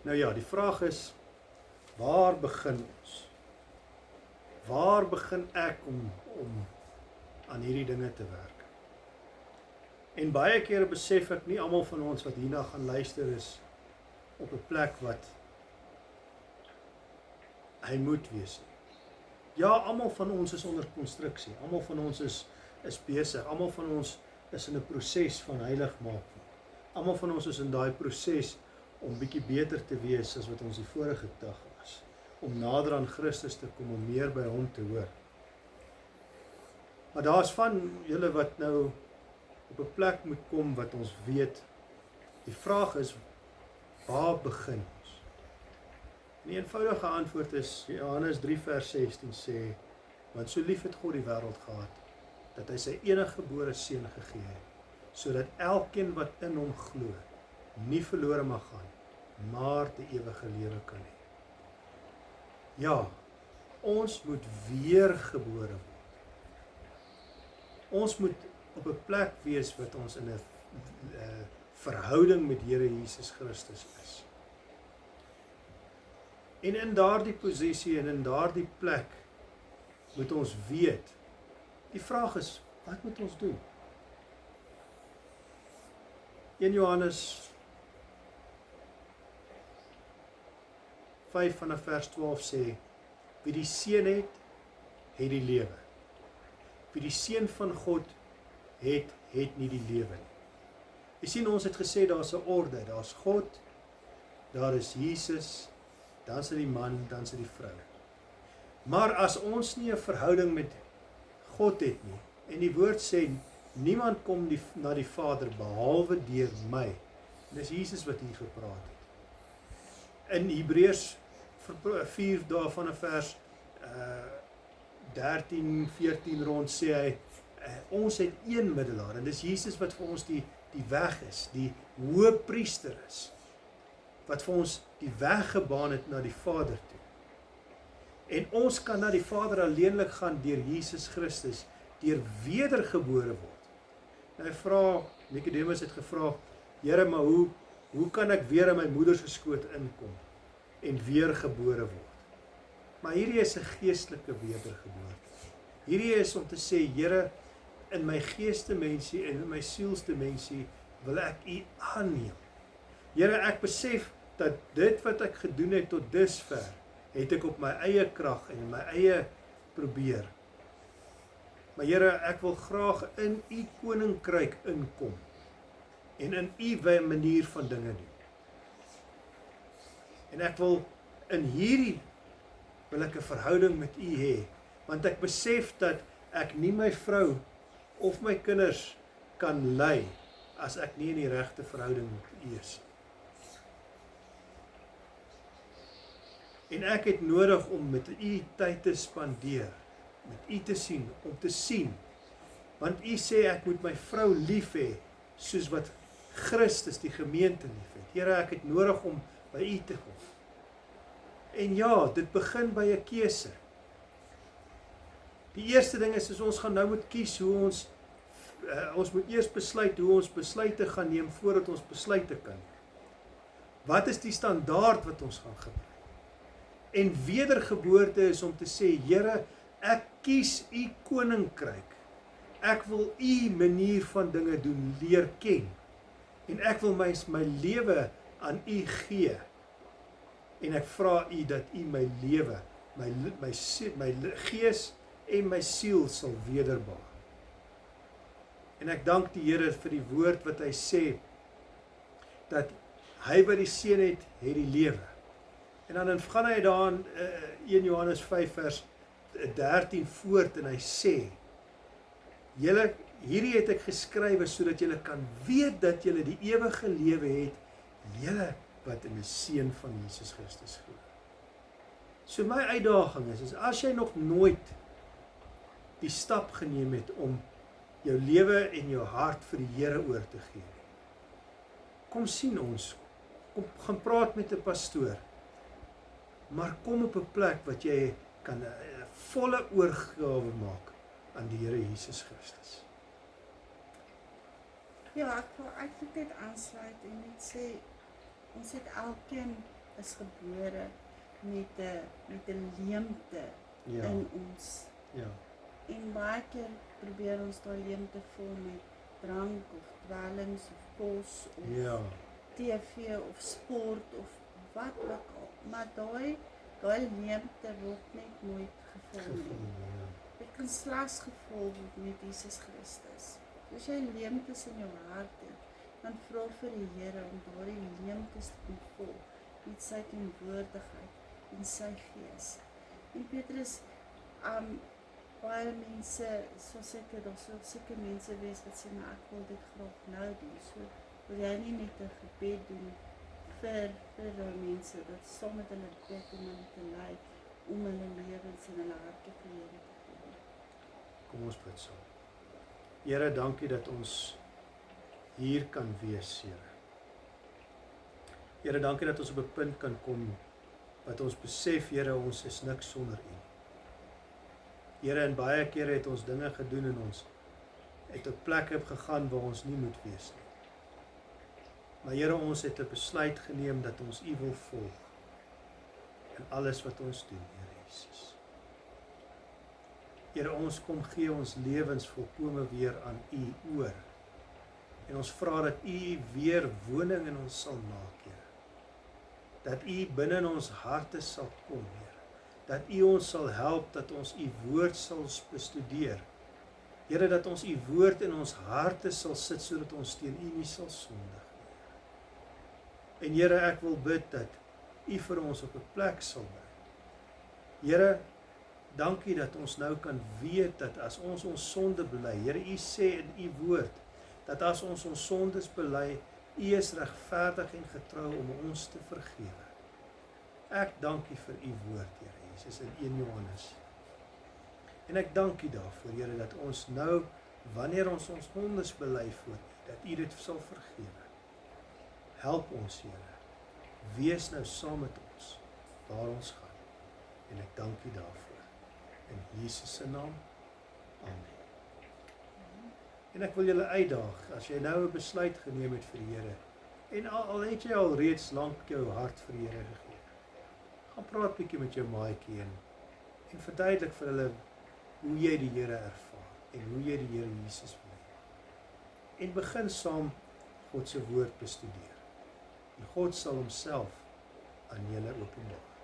Nou ja, die vraag is, waar begin ons? Waar begin ek om aan hierdie dinge te werk? En baie kere besef ek nie almal van ons wat hierna gaan luister is op 'n plek wat hy moet wees nie. Ja, almal van ons is onder konstruksie, almal van ons is besig, almal van ons is in 'n proses van heiligmaking. Almal van ons is in daai proses om bietjie beter te wees as wat ons die vorige dag was, om nader aan Christus te kom, om meer by hom te hoor. Maar daar's van julle wat nou op 'n plek moet kom wat ons weet. Die vraag is, waar begin ons? En die eenvoudige antwoord is, Johannes 3 vers 16 sê, want so lief het God die wêreld gehad, dat hy sy enige gebore seun gegee het, sodat elkeen wat in hom glo, nie verlore mag gaan, maar die ewige lewe kan hê. Ja, ons moet weergebore word. Ons moet op 'n plek wees wat ons in 'n verhouding met Here Jesus Christus is. En in daardie posisie en in daardie plek moet ons weet. Die vraag is, wat moet ons doen? 1 Johannes 5 vanaf vers 12 sê, wie die seun het, het die lewe. Wie die seun van God het nie die lewe nie. Jy sien, ons het gesê, daar's 'n orde, daar's God, daar is Jesus, dan is dit die man, dan is dit die vrou. Maar as ons nie 'n verhouding met God het nie, en die woord sê, niemand kom na die Vader behalwe deur my, en dis Jesus wat hier gepraat het. In Hebreërs 4 daarvan 'n vers 13, 14 rond sê hy, ons het een middelaar, en dis Jesus wat vir ons die weg is, die hoëpriester is, wat vir ons die weg gebaan het na die Vader toe. En ons kan na die Vader alleenlik gaan deur Jesus Christus, deur wedergebore word. Nou Nicodemus het gevra, Here, maar hoe kan ek weer in my moeder se skoot inkom en weergebore word? Maar hierdie is 'n geestelike wedergeboorte. Hierdie is om te sê, Here, in my geesdimensie en in my sielsdimensie wil ek U aanneem. Here, ek besef dat dit wat ek gedoen het tot dusver, het ek op my eie krag en in my eie probeer. Maar Here, ek wil graag in U koninkryk inkom en in U manier van dinge doen. En ek wil in hierdie wil ek 'n verhouding met U hê, want ek besef dat ek nie my vrou of my kinders kan lei as ek nie in die regte verhouding met U is. En ek het nodig om met U tyd te spandeer, met U te sien, om te sien, want U sê ek moet my vrou lief hê, soos wat Christus die gemeente lief het. Here, ek het nodig om by U te kom. En ja, dit begin by 'n keuse. Die eerste ding is ons gaan nou moet kies hoe ons moet eers besluit hoe ons besluite gaan neem voordat ons besluite kan neem. Wat is die standaard wat ons gaan gebruik? En wedergeboorte is om te sê, Here, ek kies U koninkryk. Ek wil U manier van dinge doen leer ken. En ek wil my lewe aan U gee. En ek vra U dat U my lewe, my gees en my siel sal wederbaar. En ek dank die Here vir die woord wat hy sê, dat hy wat die seun het die lewe. En dan gaan hy daar in 1 Johannes 5 vers 13 voort en hy sê, hierdie het ek geskrywe sodat julle kan weet dat julle die ewige lewe het, julle wat in die seun van Jesus Christus glo. So my uitdaging is as jy nog nooit die stap geneem het om jou lewe en jou hart vir die Here oor te gee, kom sien ons, kom gaan praat met 'n pastoor, maar kom op 'n plek wat jy kan 'n volle oorgawe maak aan die Here Jesus Christus. Ja, ek wil eintlik net aansluit en net sê, ons het elkeen is gebore met 'n leemte Ja, in ons. ja, En baie keer probeer ons daai leemte vul met drank of dwelms of kos of ja, TV of sport of wat ook al. Maar daai leemte word net nooit gevul nie. gevoel, Dit kan slegs gevul word met Jesus Christus. As jy leemtes in jou hart het, dan vra vir die Here om daardie leemtes te kon vul met sy teenwoordigheid en sy gees. En Petrus, baie mense, so seker, daar sal seker mense wees wat sê, maar ek wil dit graag nou doen. So wil jy nie net 'n gebed doen vir daai mense, dat saam met hulle bid om hulle te lei, om hulle lewens en hulle harte vir Here te gee. Kom ons bid saam. Here, dankie dat ons hier kan wees, Here. Here, dankie dat ons op 'n punt kan kom wat ons besef, Here, ons is niks sonder U. Here, en baie kere het ons dinge gedoen en ons het op plekke gegaan waar ons nie moet wees nie. Maar Here, ons het 'n besluit geneem dat ons U wil volg in alles wat ons doen, Here Jesus. Here, ons kom gee ons lewens volkome weer aan U oor. En ons vra dat U weer woning in ons sal maak, Here. Dat U binne in ons harte sal kom, Here. Dat U ons sal help, dat ons U woord sal bestudeer. Here, dat ons U woord in ons harte sal sit, sodat ons teen U nie sal sondig nie. En Here, ek wil bid dat U vir ons op 'n plek sal bring. Here, dankie dat ons nou kan weet dat as ons sonde bely, Here, U sê in U woord, dat as ons sondes bely, U is regverdig en getrou om ons te vergewe. Ek dank U vir U woord, Here Jesus, in 1 Johannes. En ek dank U daarvoor, Here, dat ons nou, wanneer ons sondes bely voor U, dat U dit sal vergewe. Help ons, Here. Wees nou saam met ons, waar ons gaan. En ek dank U daarvoor. In Jesus se naam. Amen. En ek wil julle uitdaag, as jy nou 'n besluit geneem het vir die Here, en al het jy al reeds lank jou hart vir die Here gegee, gaan praat bietjie met jou maatjie en verduidelik vir hulle hoe jy die Here ervaar en hoe jy die Here Jesus wil. En begin saam God se woord bestudeer. En God sal homself aan julle openbaar.